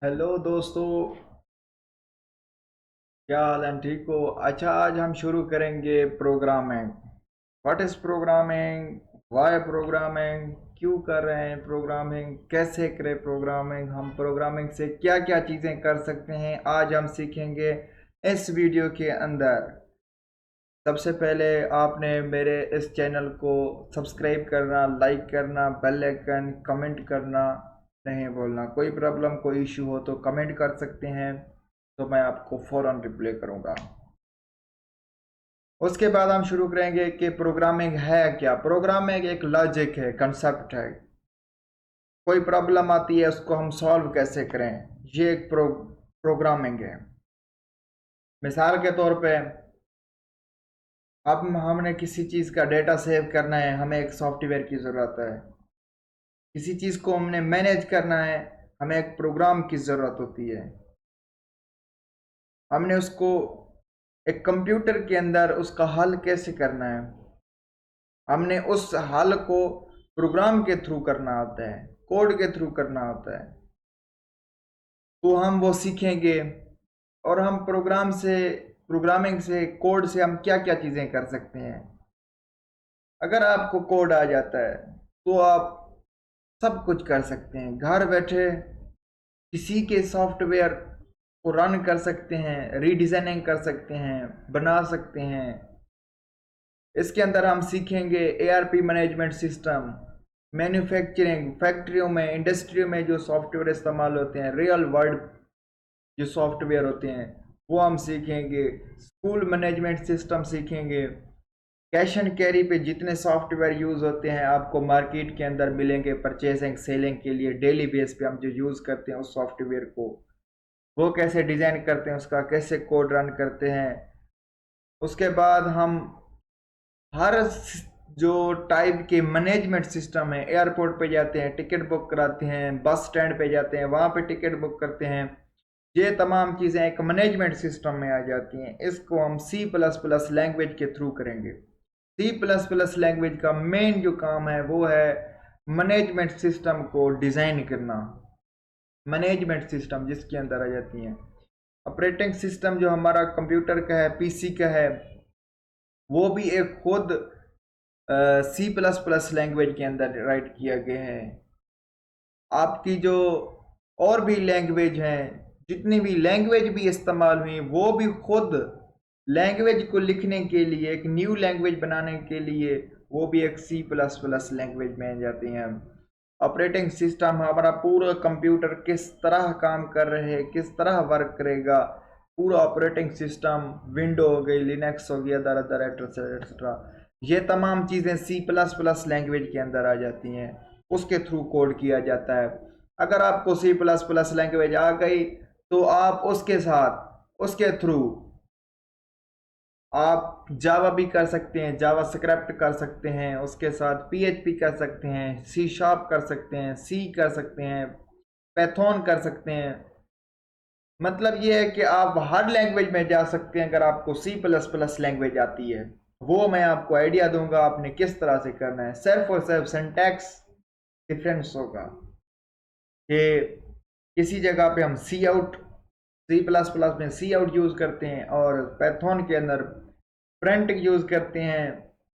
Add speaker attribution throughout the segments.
Speaker 1: Hello दोस्तों। क्या हाल है? ठीक हो? अच्छा, आज हम शुरू करेंगे programming. What is programming? Why programming? क्यों कर रहे हैं प्रोग्रामिंग? कैसे करें प्रोग्रामिंग? हम प्रोग्रामिंग से क्या क्या चीज़ें कर सकते हैं, आज हम सीखेंगे इस वीडियो के अंदर। सबसे पहले आपने मेरे इस चैनल को सब्सक्राइब करना, लाइक करना, बेल आइकन, कमेंट करना नहीं भूलना। कोई प्रॉब्लम, कोई इशू हो तो कमेंट कर सकते हैं, तो मैं आपको फ़ौरन रिप्लाई करूंगा। उसके बाद हम शुरू करेंगे कि प्रोग्रामिंग है क्या। प्रोग्रामिंग एक लॉजिक है, कंसेप्ट है। कोई प्रॉब्लम आती है, उसको हम सॉल्व कैसे करें, ये एक प्रोग्रामिंग है। मिसाल के तौर पे, अब हमने किसी चीज़ का डेटा सेव करना है, हमें एक सॉफ्टवेयर की ज़रूरत है। किसी चीज़ को हमने मैनेज करना है, हमें एक प्रोग्राम की ज़रूरत होती है। हमने उसको एक कंप्यूटर के अंदर उसका हल कैसे करना है, हमने उस हल को प्रोग्राम के थ्रू करना होता है, कोड के थ्रू करना होता है। तो हम वो सीखेंगे। और हम प्रोग्रामिंग से, कोड से हम क्या क्या चीज़ें कर सकते हैं। अगर आपको कोड आ जाता है तो आप सब कुछ कर सकते हैं। घर बैठे किसी के सॉफ्टवेयर को रन कर सकते हैं, रीडिज़ाइनिंग कर सकते हैं, बना सकते हैं। इसके अंदर हम सीखेंगे एआरपी मैनेजमेंट सिस्टम, मैन्युफैक्चरिंग, फैक्ट्रियों में, इंडस्ट्रियों में जो सॉफ्टवेयर इस्तेमाल होते हैं, रियल वर्ल्ड जो सॉफ्टवेयर होते हैं वो हम सीखेंगे। स्कूल मैनेजमेंट सिस्टम सीखेंगे। कैश एंड कैरी पे जितने सॉफ्टवेयर यूज़ होते हैं आपको मार्केट के अंदर मिलेंगे, परचेजिंग सेलिंग के लिए डेली बेस पे हम जो यूज़ करते हैं उस सॉफ्टवेयर को, वो कैसे डिज़ाइन करते हैं, उसका कैसे कोड रन करते हैं। उसके बाद हम हर जो टाइप के मैनेजमेंट सिस्टम है, एयरपोर्ट पे जाते हैं टिकट बुक कराते हैं, बस स्टैंड पे जाते हैं वहाँ पे टिकट बुक करते हैं, ये तमाम चीज़ें एक मैनेजमेंट सिस्टम में आ जाती हैं। इसको हम सी प्लस प्लस लैंग्वेज के थ्रू करेंगे। सी प्लस प्लस लैंग्वेज का मेन जो काम है वो है मैनेजमेंट सिस्टम को डिज़ाइन करना। मैनेजमेंट सिस्टम जिसके अंदर आ जाती हैं, ऑपरेटिंग सिस्टम जो हमारा कंप्यूटर का है, पीसी का है, वो भी एक खुद सी प्लस प्लस लैंग्वेज के अंदर राइट किया गया है। आपकी जो और भी लैंग्वेज हैं, जितनी भी लैंग्वेज भी इस्तेमाल हुई, वो भी खुद लैंग्वेज को लिखने के लिए, एक न्यू लैंग्वेज बनाने के लिए, वो भी एक सी प्लस प्लस लैंग्वेज में जाती हैं। ऑपरेटिंग सिस्टम हमारा पूरा कंप्यूटर किस तरह काम कर रहे हैं, किस तरह वर्क करेगा, पूरा ऑपरेटिंग सिस्टम, विंडो हो गई, लिनक्स हो गया, दर दर एक्सेट्रा, ये तमाम चीज़ें सी प्लस प्लस लैंग्वेज के अंदर आ जाती हैं। उसके थ्रू कोड किया जाता है। अगर आपको सी प्लस प्लस लैंग्वेज आ गई तो आप उसके साथ, उसके थ्रू आप जावा भी कर सकते हैं, जावा स्क्रिप्ट कर सकते हैं, उसके साथ पीएचपी कर सकते हैं, सी शार्प कर सकते हैं, सी कर सकते हैं, पैथॉन कर सकते हैं। मतलब ये है कि आप हर लैंग्वेज में जा सकते हैं अगर आपको सी प्लस प्लस लैंग्वेज आती है। वो मैं आपको आइडिया दूंगा आपने किस तरह से करना है। सिर्फ और सिर्फ सिंटैक्स डिफरेंस होगा कि किसी जगह पे हम सी आउट, सी प्लस प्लस में सी आउट यूज़ करते हैं और पैथॉन के अंदर प्रिंट यूज़ करते हैं,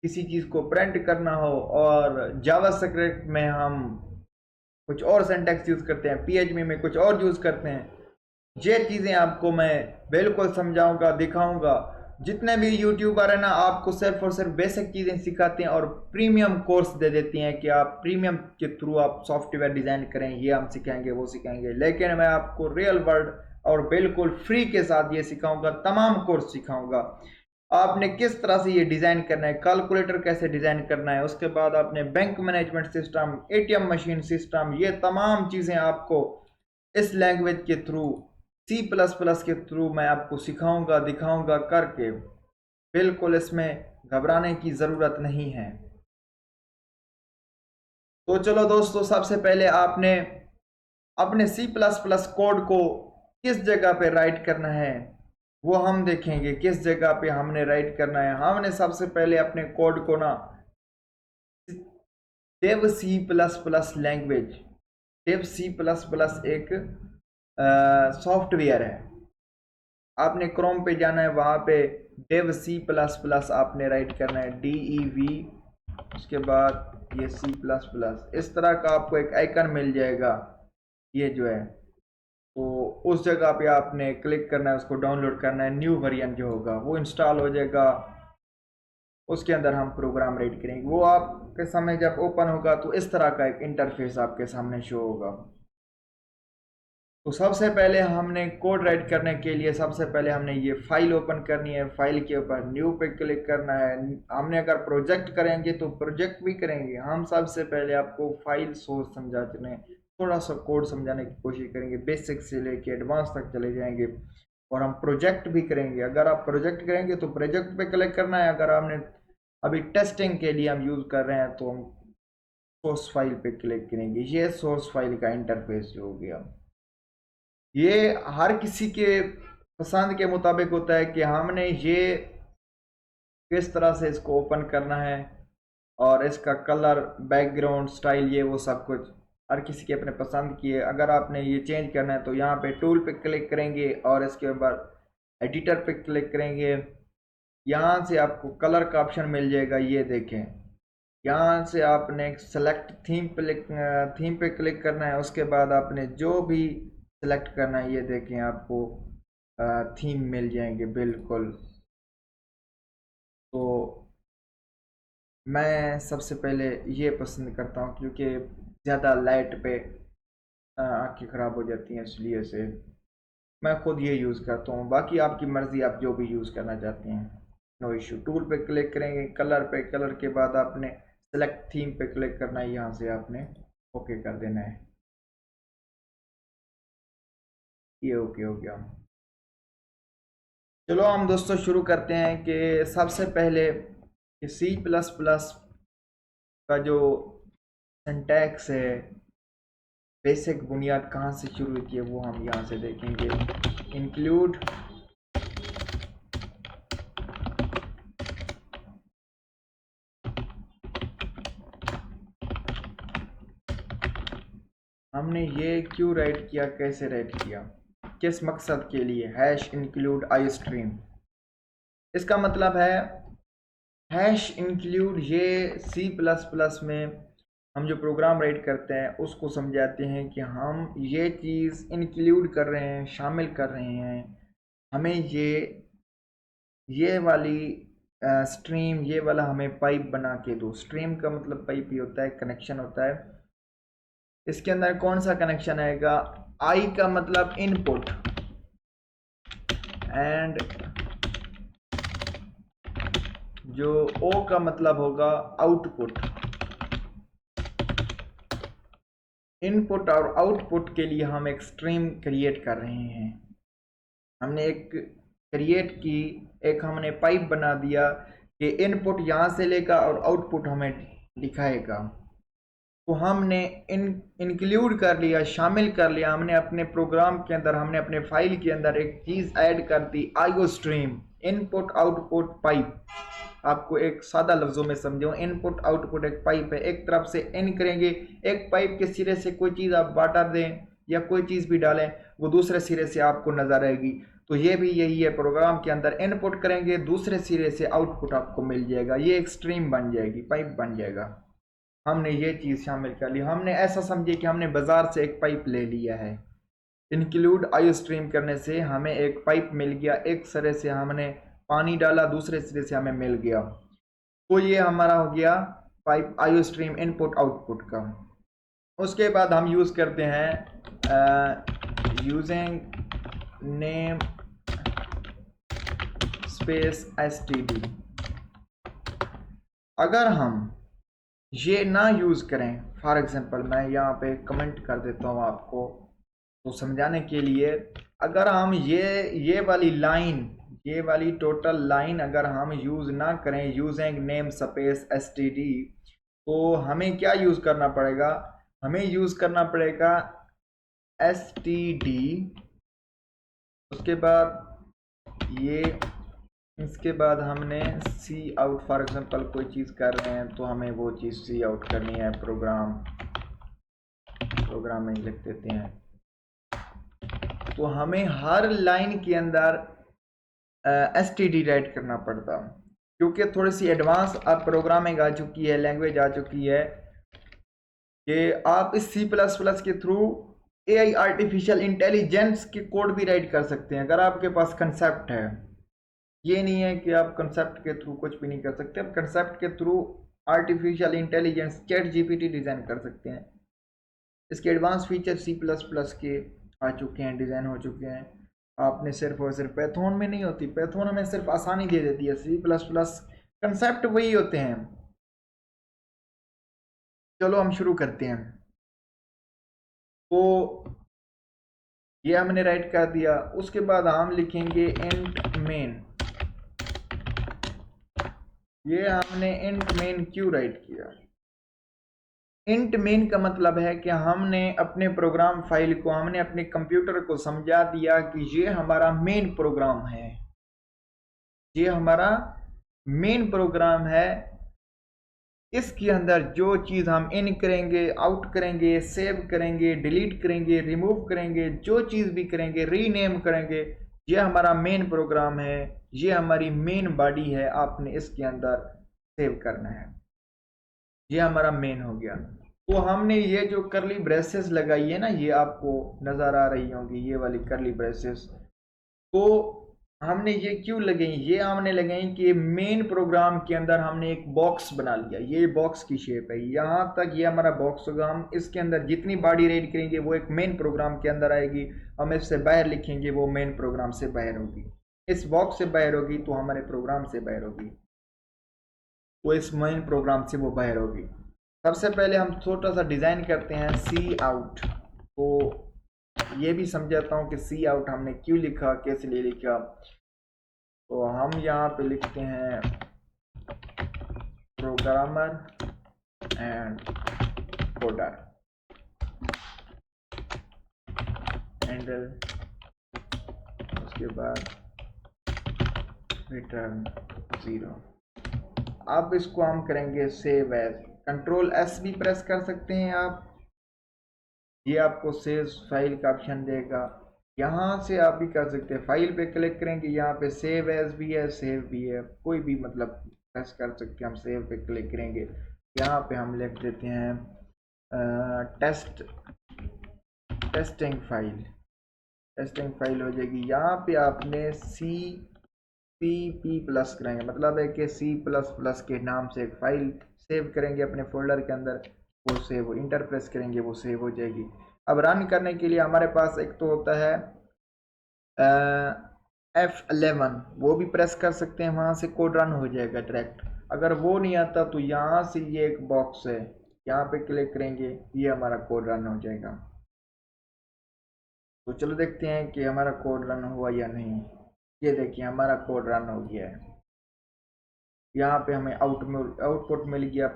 Speaker 1: किसी चीज़ को प्रिंट करना हो। और जावास्क्रिप्ट में हम कुछ और सिंटैक्स यूज़ करते हैं, पीएचपी में कुछ और यूज़ करते हैं। ये चीज़ें आपको मैं बिल्कुल समझाऊंगा, दिखाऊंगा। जितने भी यूट्यूबर हैं ना, आपको सिर्फ और सिर्फ बेसिक चीज़ें सिखाते हैं और प्रीमियम कोर्स दे देती हैं कि आप प्रीमियम के थ्रू आप सॉफ्टवेयर डिज़ाइन करें, ये हम सिखाएंगे, वो सिखाएंगे। लेकिन मैं आपको रियल वर्ल्ड और बिल्कुल फ्री के साथ ये सिखाऊंगा, तमाम कोर्स सिखाऊंगा। आपने किस तरह से ये डिज़ाइन करना है, कैलकुलेटर कैसे डिज़ाइन करना है, उसके बाद आपने bank management system, ATM machine system, ये तमाम चीज़ें आपको इस लैंग्वेज के थ्रू, सी प्लस प्लस के थ्रू मैं आपको सिखाऊंगा, दिखाऊंगा करके। बिल्कुल इसमें घबराने की ज़रूरत नहीं है। तो चलो दोस्तों, सबसे पहले आपने अपने सी प्लस प्लस कोड को किस जगह पे राइट करना है वो हम देखेंगे। किस जगह पे हमने राइट करना है, हमने सबसे पहले अपने कोड को ना Dev C plus plus language, Dev C plus plus एक सॉफ्टवेयर है। आपने क्रोम पे जाना है, वहाँ पे dev C++ आपने राइट करना है, DEV, उसके बाद ये C++, इस तरह का आपको एक आइकन मिल जाएगा, ये जो है, तो उस जगह पे आपने क्लिक करना है, उसको डाउनलोड करना है, न्यू वेरिएंट जो होगा वो इंस्टॉल हो जाएगा, उसके अंदर हम प्रोग्राम राइट करेंगे। वो आपके सामने जब ओपन होगा तो इस तरह का एक इंटरफेस आपके सामने शो होगा। तो सबसे पहले हमने कोड राइट करने के लिए सबसे पहले हमने ये फाइल ओपन करनी है, फाइल के ऊपर न्यू पे क्लिक करना है। हमने अगर प्रोजेक्ट करेंगे तो प्रोजेक्ट भी करेंगे, हम सबसे पहले आपको फाइल सोर्स समझाने, थोड़ा सा कोड समझाने की कोशिश करेंगे, बेसिक से लेके एडवांस तक चले जाएंगे, और हम प्रोजेक्ट भी करेंगे। अगर आप प्रोजेक्ट करेंगे तो प्रोजेक्ट पे क्लिक करना है, अगर आपने अभी टेस्टिंग के लिए हम यूज़ कर रहे हैं तो हम सोर्स फाइल पे क्लिक करेंगे। ये सोर्स फाइल का इंटरफेस जो हो गया, ये हर किसी के पसंद के मुताबिक होता है कि हमने ये किस तरह से इसको ओपन करना है, और इसका कलर, बैकग्राउंड, स्टाइल, ये वो सब कुछ हर किसी के अपने पसंद की है। अगर आपने ये चेंज करना है तो यहाँ पे टूल पे क्लिक करेंगे और इसके बाद एडिटर पे क्लिक करेंगे। यहाँ से आपको कलर का ऑप्शन मिल जाएगा, ये देखें। यहाँ से आपने सेलेक्ट थीम पे क्लिक करना है, उसके बाद आपने जो भी सेलेक्ट करना है, ये देखें आपको थीम मिल जाएंगे बिल्कुल। तो मैं सबसे पहले ये पसंद करता हूँ क्योंकि ज़्यादा लाइट पे आँखें ख़राब हो जाती हैं, इसलिए से मैं खुद ये यूज़ करता हूँ। बाकी आपकी मर्ज़ी, आप जो भी यूज़ करना चाहते हैं, नो इशू। टूल पे क्लिक करेंगे, कलर पे, कलर के बाद आपने सेलेक्ट थीम पे क्लिक करना है, यहाँ से आपने ओके कर देना है। ये ओके हो गया। चलो हम दोस्तों शुरू करते हैं कि सबसे पहले C++ का जो सिंटैक्स है, बेसिक बुनियाद कहाँ से शुरू होती है, वो हम यहाँ से देखेंगे। इंक्लूड हमने ये क्यों राइट किया, कैसे राइट किया, किस मकसद के लिए, हैश इंक्लूड आई स्ट्रीम। इसका मतलब है हैश इंक्लूड, ये C++ में हम जो प्रोग्राम राइट करते हैं उसको समझाते हैं कि हम ये चीज़ इंक्लूड कर रहे हैं, शामिल कर रहे हैं। हमें ये वाली स्ट्रीम, ये वाला हमें पाइप बना के दो। स्ट्रीम का मतलब पाइप ही होता है, कनेक्शन होता है। इसके अंदर कौन सा कनेक्शन आएगा, आई का मतलब इनपुट एंड जो ओ का मतलब होगा आउटपुट। इनपुट और आउटपुट के लिए हम एक स्ट्रीम क्रिएट कर रहे हैं। हमने एक क्रिएट की, एक हमने पाइप बना दिया कि इनपुट यहाँ से लेगा और आउटपुट हमें दिखाएगा। तो हमने इंक्लूड कर लिया, शामिल कर लिया, हमने अपने प्रोग्राम के अंदर, हमने अपने फाइल के अंदर एक चीज़ ऐड कर दी, IO stream, input output pipe. आपको एक सादा लफ्ज़ों में समझाऊं, इनपुट आउटपुट एक पाइप है। एक तरफ से इन करेंगे, एक पाइप के सिरे से कोई चीज़ आप वाटर दें या कोई चीज़ भी डालें, वो दूसरे सिरे से आपको नज़र आएगी। तो ये भी यही है, प्रोग्राम के अंदर इनपुट करेंगे, दूसरे सिरे से आउटपुट आपको मिल जाएगा, ये एक स्ट्रीम बन जाएगी, पाइप बन जाएगा। हमने ये चीज़ शामिल कर ली। हमने ऐसा समझे कि हमने बाज़ार से एक पाइप ले लिया है। इंक्लूड आई स्ट्रीम करने से हमें एक पाइप मिल गया, एक सिरे से हमने पानी डाला, दूसरे सिरे से हमें मिल गया। तो ये हमारा हो गया pipe I stream input output का। उसके बाद हम यूज़ करते हैं यूजिंग नेम स्पेस std। अगर हम ये ना यूज़ करें, फॉर एग्जांपल मैं यहाँ पे कमेंट कर देता हूँ आपको तो समझाने के लिए, अगर हम ये वाली लाइन, ये वाली टोटल लाइन अगर हम यूज़ ना करें यूजिंग नेम स्पेस std, तो हमें क्या यूज़ करना पड़ेगा, हमें यूज़ करना पड़ेगा std, उसके बाद ये, इसके बाद हमने सी आउट, फॉर एग्जांपल कोई चीज़ कर रहे हैं तो हमें वो चीज़ सी आउट करनी है। प्रोग्राम में लिख देते हैं तो हमें हर लाइन के अंदर std राइट करना पड़ता, क्योंकि थोड़ी सी एडवांस अब प्रोग्रामिंग आ चुकी है, लैंग्वेज आ चुकी है कि आप इस C++ के थ्रू AI आर्टिफिशियल इंटेलिजेंस के कोड भी राइट कर सकते हैं, अगर आपके पास कंसेप्ट है। ये नहीं है कि आप कंसेप्ट के थ्रू कुछ भी नहीं कर सकते, आप कंसेप्ट के through artificial intelligence ChatGPT design कर सकते हैं। इसके एडवांस फीचर C++ के आ चुके हैं, डिज़ाइन हो चुके हैं। आपने सिर्फ और सिर्फ पैथोन में नहीं होती, पैथोन हमें सिर्फ आसानी दे देती है, C++ कंसेप्ट वही होते हैं। चलो हम शुरू करते हैं। तो ये हमने राइट कर दिया, उसके बाद हम लिखेंगे इंट मेन। ये हमने इंट मेन क्यों राइट किया? इंट मेन का मतलब है कि हमने अपने प्रोग्राम फाइल को, हमने अपने कंप्यूटर को समझा दिया कि ये हमारा मेन प्रोग्राम है, ये हमारा मेन प्रोग्राम है। इसके अंदर जो चीज़ हम इन करेंगे, आउट करेंगे, सेव करेंगे, डिलीट करेंगे, रिमूव करेंगे, जो चीज़ भी करेंगे, रीनेम करेंगे, ये हमारा मेन प्रोग्राम है, ये हमारी मेन बॉडी है। आपने इसके अंदर सेव करना है, ये हमारा मेन हो गया। तो हमने ये जो करली ब्रेसेस लगाई है ना, ये आपको नज़र आ रही होंगी, ये वाली करली ब्रेसेस। तो हमने ये क्यों लगाई? ये हमने लगाई कि मेन प्रोग्राम के अंदर हमने एक बॉक्स बना लिया, ये बॉक्स की शेप है, यहाँ तक ये हमारा बॉक्स होगा। हम इसके अंदर जितनी बॉडी रीड करेंगे वो एक मेन प्रोग्राम के अंदर आएगी, हम इससे बाहर लिखेंगे वो मेन प्रोग्राम से बाहर होगी। इस बॉक्स से बाहर होगी तो हमारे प्रोग्राम से बाहर होगी, वो इस मेन प्रोग्राम से वो बाहर होगी। सबसे पहले हम छोटा सा डिज़ाइन करते हैं सी आउट। तो ये भी समझाता हूँ कि सी आउट हमने क्यों लिखा, कैसे लिए लिखा। तो हम यहाँ पे लिखते हैं प्रोग्रामर एंड कोडर हैंडल, उसके बाद रिटर्न 0। अब इसको हम करेंगे सेव एज, कंट्रोल एस भी प्रेस कर सकते हैं आप, ये आपको सेव फाइल का ऑप्शन देगा। यहाँ से आप भी कर सकते हैं, फाइल पे क्लिक करेंगे, यहाँ पे सेव एज भी है, सेव भी है, कोई भी मतलब प्रेस कर सकते हैं। हम सेव पे क्लिक करेंगे, यहाँ पे हम लिख देते हैं टेस्टिंग फाइल हो जाएगी। यहाँ पे आपने CPP प्लस करेंगे, मतलब है कि C++ के नाम से एक फाइल सेव करेंगे अपने फोल्डर के अंदर, वो सेव, इंटर प्रेस करेंगे वो सेव हो जाएगी। अब रन करने के लिए हमारे पास एक तो होता है F11, वो भी प्रेस कर सकते हैं, वहाँ से कोड रन हो जाएगा डायरेक्ट। अगर वो नहीं आता तो यहाँ से ये एक बॉक्स है, यहाँ पे क्लिक करेंगे, ये हमारा कोड रन हो जाएगा। तो चलो देखते हैं कि हमारा कोड रन हुआ या नहीं। ये देखिए हमारा कोड रन हो गया है, यहाँ पे हमें आउटपुट मिल गया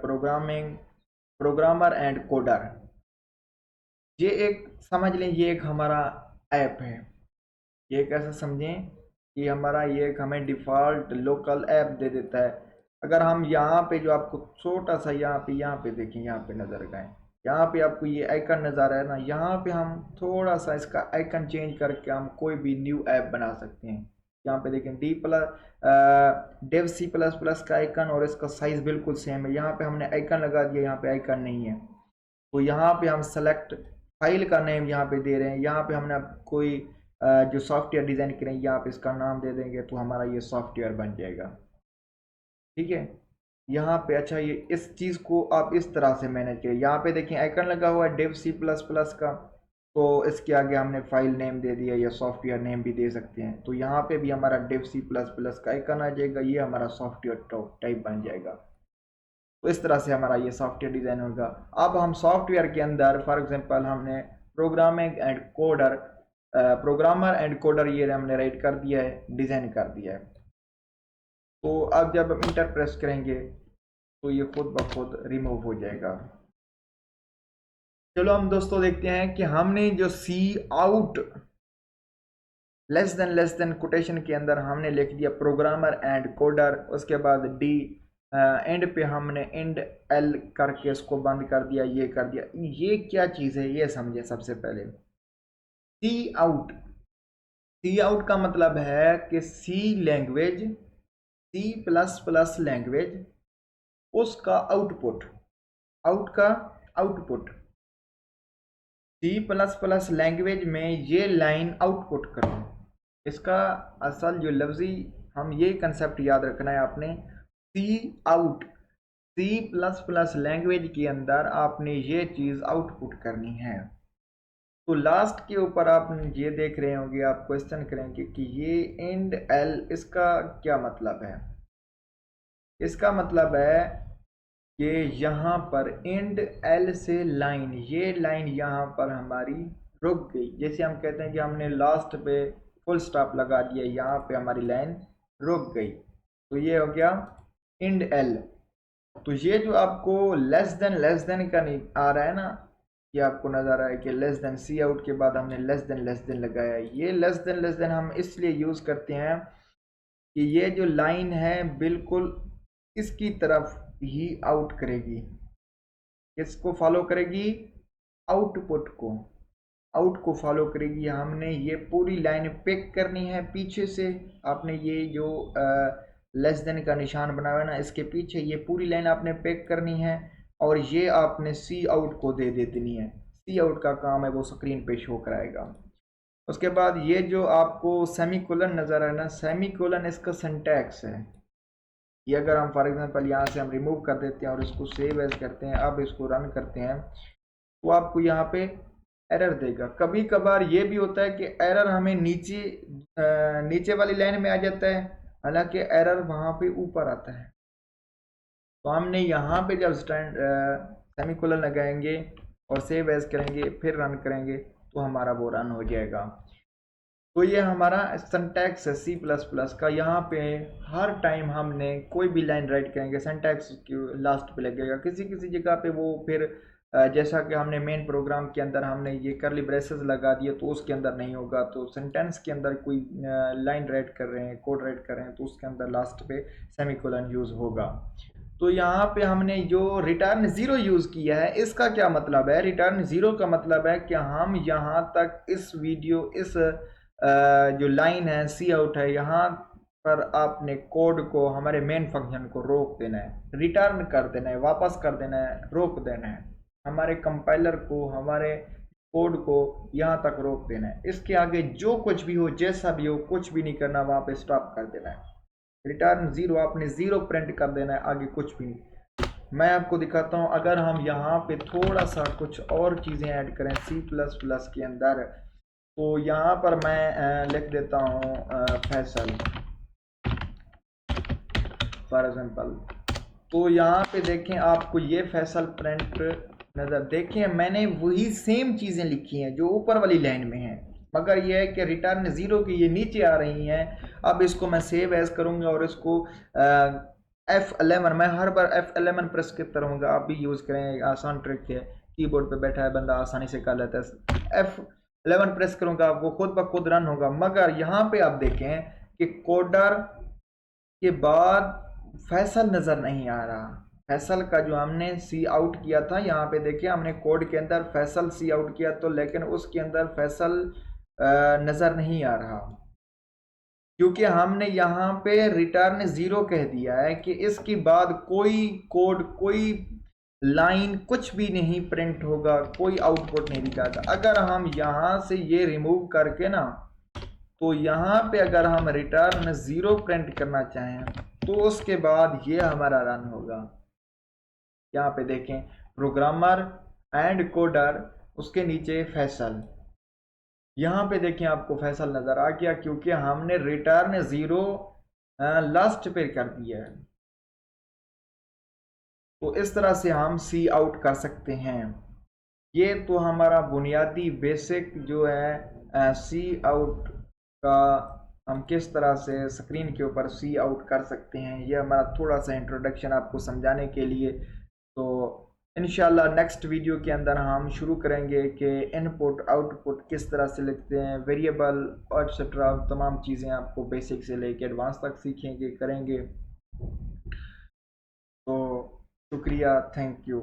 Speaker 1: प्रोग्रामर एंड कोडर। ये एक समझ लें, ये एक हमारा ऐप है। ये कैसे समझें कि हमारा ये एक हमें डिफ़ॉल्ट लोकल ऐप दे देता है। अगर हम यहाँ पे जो आपको छोटा सा यहाँ पे देखें, यहाँ पे नज़र गए, यहाँ पे आपको ये आइकन नज़र आ रहा है ना, यहाँ पे हम थोड़ा सा इसका आइकन चेंज करके हम कोई भी न्यू ऐप बना सकते हैं। यहाँ पे देखें डेव C++ का आइकन और इसका साइज़ बिल्कुल सेम है। यहाँ पे हमने आइकन लगा दिया, यहाँ पे आइकन नहीं है। तो यहाँ पे हम सेलेक्ट फाइल का नेम यहाँ पे दे रहे हैं, यहाँ पे हमने कोई जो सॉफ्टवेयर डिज़ाइन करें यहाँ पे इसका नाम दे देंगे, तो हमारा ये सॉफ्टवेयर बन जाएगा। ठीक है, यहाँ पे अच्छा ये इस चीज़ को आप इस तरह से मैनेज करें। यहाँ पे देखें आइकन लगा हुआ है डेव C++ का, तो इसके आगे हमने फाइल नेम दे दिया या सॉफ्टवेयर नेम भी दे सकते हैं। तो यहाँ पे भी हमारा डेव C++ का आइकन आ जाएगा, ये हमारा सॉफ्टवेयर टाइप बन जाएगा। तो इस तरह से हमारा ये सॉफ्टवेयर डिज़ाइन होगा। अब हम सॉफ्टवेयर के अंदर फॉर एग्जांपल हमने प्रोग्रामर एंड कोडर ये हमने राइट कर दिया है, डिज़ाइन कर दिया है। तो अब जब हम इंटर प्रेस करेंगे तो ये खुद ब खुद रिमूव हो जाएगा। चलो हम दोस्तों देखते हैं कि हमने जो सी आउट लेस देन कोटेशन के अंदर हमने लिख दिया प्रोग्रामर एंड कोडर, उसके बाद डी एंड पे हमने एंड एल करके इसको बंद कर दिया, ये कर दिया। ये क्या चीज़ है ये समझे। सबसे पहले सी आउट सी आउट का मतलब है कि C language, C plus plus language, उसका आउटपुट, आउट का output, C plus plus language में ये लाइन आउटपुट करो। इसका असल जो लफ्जी हम ये कंसेप्ट याद रखना है आपने, C out, C plus plus language के अंदर आपने ये चीज़ आउटपुट करनी है। तो लास्ट के ऊपर आप ये देख रहे होंगे, आप क्वेश्चन करेंगे कि ये इंड एल इसका क्या मतलब है। इसका मतलब है कि यहाँ पर इंड एल से लाइन, ये लाइन यहाँ पर हमारी रुक गई। जैसे हम कहते हैं कि हमने लास्ट पे फुल स्टॉप लगा दिया, यहाँ पे हमारी लाइन रुक गई, तो ये हो गया इंड एल। तो ये जो आपको लेस देन का नहीं आ रहा है ना, ये आपको नजर आ रहा है कि लेस देन, सी आउट के बाद हमने लेस देन लगाया है। ये लेस देन हम इसलिए यूज करते हैं कि ये जो लाइन है बिल्कुल इसकी तरफ ही आउट करेगी, किसको फॉलो करेगी, आउटपुट को, आउट को फॉलो करेगी। हमने ये पूरी लाइन पिक करनी है पीछे से। आपने ये जो लेस देन का निशान बना हुआ है ना, इसके पीछे ये पूरी लाइन आपने पिक करनी है और ये आपने सी आउट को दे देनी है। सी आउट का काम है वो स्क्रीन पे शो कराएगा। उसके बाद ये जो आपको सेमीकोलन नज़र आए ना, सेमीकोलन इसका सिंटैक्स है। ये अगर हम फॉर एग्जांपल यहाँ से हम रिमूव कर देते हैं और इसको सेव एज करते हैं, अब इसको रन करते हैं, तो आपको यहाँ पे एरर देगा। कभी कभार ये भी होता है कि एरर हमें नीचे वाली लाइन में आ जाता है, हालांकि एरर वहाँ पे ऊपर आता है। तो हमने यहाँ पे जब सेमीकोलन लगाएंगे और सेव एज करेंगे फिर रन करेंगे तो हमारा वो रन हो जाएगा। तो ये हमारा सिंटैक्स है सी प्लस प्लस का। यहाँ पे हर टाइम हमने कोई भी लाइन राइट करेंगे सिंटैक्स लास्ट पे लगेगा। किसी किसी जगह पे वो फिर जैसा कि हमने मेन प्रोग्राम के अंदर हमने ये करली ब्रेसेस लगा दिए तो उसके अंदर नहीं होगा। तो सेंटेंस के अंदर कोई लाइन राइट कर रहे हैं, कोड राइट कर रहे हैं, तो उसके अंदर लास्ट पे सेमीकोलन यूज़ होगा। तो यहाँ पे हमने जो रिटर्न ज़ीरो यूज़ किया है, इसका क्या मतलब है। रिटर्न ज़ीरो का मतलब है कि हम यहाँ तक इस वीडियो, इस जो लाइन है सी आउट है, यहाँ पर आपने कोड को, हमारे मेन फंक्शन को रोक देना है, रिटर्न कर देना है, वापस कर देना है, रोक देना है। हमारे कंपाइलर को, हमारे कोड को यहाँ तक रोक देना है। इसके आगे जो कुछ भी हो, जैसा भी हो, कुछ भी नहीं करना, वहाँ पे स्टॉप कर देना है। रिटर्न ज़ीरो, आपने ज़ीरो प्रिंट कर देना है, आगे कुछ भी नहीं। मैं आपको दिखाता हूँ, अगर हम यहाँ पे थोड़ा सा कुछ और चीज़ें ऐड करें सी प्लस प्लस के अंदर, तो यहाँ पर मैं लिख देता हूँ फैसल फॉर एग्जाम्पल। तो यहाँ पे देखें, आपको ये फैसल प्रिंट नज़र, देखें मैंने वही सेम चीज़ें लिखी हैं जो ऊपर वाली लाइन में हैं, मगर यह है कि रिटर्न ज़ीरो की ये नीचे आ रही हैं। अब इसको मैं सेव एज करूँगा और इसको F11, मैं हर बार F11 प्रेस करता रहूँगा। आप भी यूज़ करें, आसान ट्रिक है, कीबोर्ड पे बैठा है बंदा आसानी से कर लेता है। F11 प्रेस करूँगा, आपको खुद ब खुद रन होगा। मगर यहाँ पे आप देखें कि कोडर के बाद फैसल नज़र नहीं आ रहा। फैसल का जो हमने सी आउट किया था, यहाँ पे देखिए हमने कोड के अंदर फैसल सी आउट किया, तो लेकिन उसके अंदर फैसल नज़र नहीं आ रहा, क्योंकि हमने यहाँ पे रिटर्न ज़ीरो कह दिया है कि इसके बाद कोई कोड, कोई लाइन, कुछ भी नहीं प्रिंट होगा, कोई आउटपुट नहीं दिखाएगा। अगर हम यहाँ से ये रिमूव करके ना, तो यहाँ पे अगर हम रिटर्न ज़ीरो प्रिंट करना चाहें तो उसके बाद ये हमारा रन होगा। यहाँ पे देखें प्रोग्रामर एंड कोडर, उसके नीचे फैसल, यहाँ पे देखें आपको फैसल नज़र आ गया, क्योंकि हमने रिटर्न ज़ीरो लास्ट पे कर दिया है। तो इस तरह से हम सी आउट कर सकते हैं। ये तो हमारा बुनियादी बेसिक जो है सी आउट का, हम किस तरह से स्क्रीन के ऊपर सी आउट कर सकते हैं, ये हमारा थोड़ा सा इंट्रोडक्शन आपको समझाने के लिए। तो इंशाल्लाह नेक्स्ट वीडियो के अंदर हम शुरू करेंगे कि इनपुट आउटपुट किस तरह से लिखते हैं, वेरिएबल एक्सेट्रा, तमाम चीज़ें आपको बेसिक से लेके एडवांस तक सीखेंगे, करेंगे। तो शुक्रिया, थैंक यू।